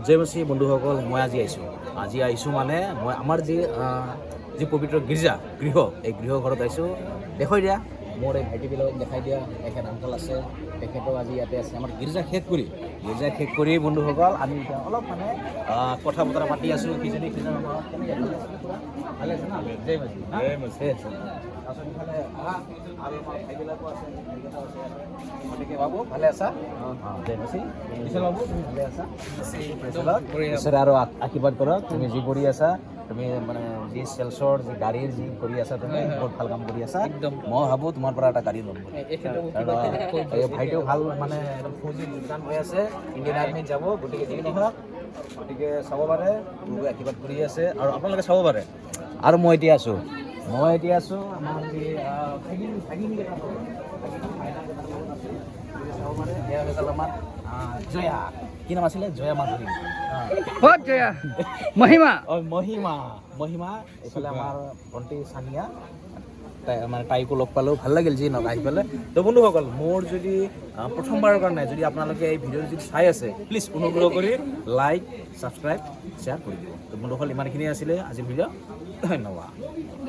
জয় মচি বন্ধুসকল, মই আজি আহিছোঁ মানে মই আমাৰ যি পবিত্ৰ গৃহ এই গৃহ ঘৰত আহিছোঁ। দেখুৱাই দিয়া মোৰ এই ভাইটিবিলাকক দেখাই দিয়া। এখেত আংকল আছে, তেখেতক আজি ইয়াতে আছে। আমাৰ গীৰ্জা শেষ কৰি বন্ধুসকল আমি এতিয়া অলপ মানে কথা বতৰা পাতি আছোঁ। কিজনী আমাৰ কেনেকৈ ভালে আছে না? জয় মচি তাৰপিছত ইফালে আৰু আমাৰ ভাইবিলাকো আছে, ভাইকেইটাও আছে। গতিকে বাবু ভালে আছা? জয় মচি বাবু তুমি ভালে আছা? ঈশ্বৰে আৰু আশীৰ্বাদ কৰক। তুমি যি কৰি আছা, তুমি মানে যি চেলছৰ যি গাড়ীৰ যি কৰি আছা, তুমি বহুত ভাল কাম কৰি আছা। মই ভাবোঁ তোমাৰ পৰা এটা গাড়ী ল'ম। এই ভাইটিও ভাল মানে একদম ফৌজিত যোগদান হৈ আছে, ইণ্ডিয়ান আৰ্মিত যাব। গতিকে যি নহওক, গতিকে চাব পাৰে, মোকো আশীৰ্বাদ কৰি আছে আৰু আপোনালোকে চাব পাৰে। আৰু মই এতিয়া আছোঁ আমাৰ যি ভাগিনকেইটা চাব পাৰে। এয়া হৈ গ'ল আমাৰ জয়া, কি নাম আছিলে? জয়া মাধুৰী। জয়া মহিমা মহিমা এইফালে আমাৰ ভণ্টি চানিয়া, মানে তাইকো লগ পালোঁ, ভাল লাগিল যি নহওক আহি পেলাই। তো বন্ধুসকল, মোৰ যদি প্ৰথমবাৰৰ কাৰণে যদি আপোনালোকে এই ভিডিঅ'টো যদি চাই আছে, প্লিজ অনুগ্ৰহ কৰি লাইক, ছাবস্ক্ৰাইব, শ্বেয়াৰ কৰি দিব। তো বন্ধুসকল, ইমানখিনি আছিলে আজিৰ ভিডিঅ'। ধন্যবাদ।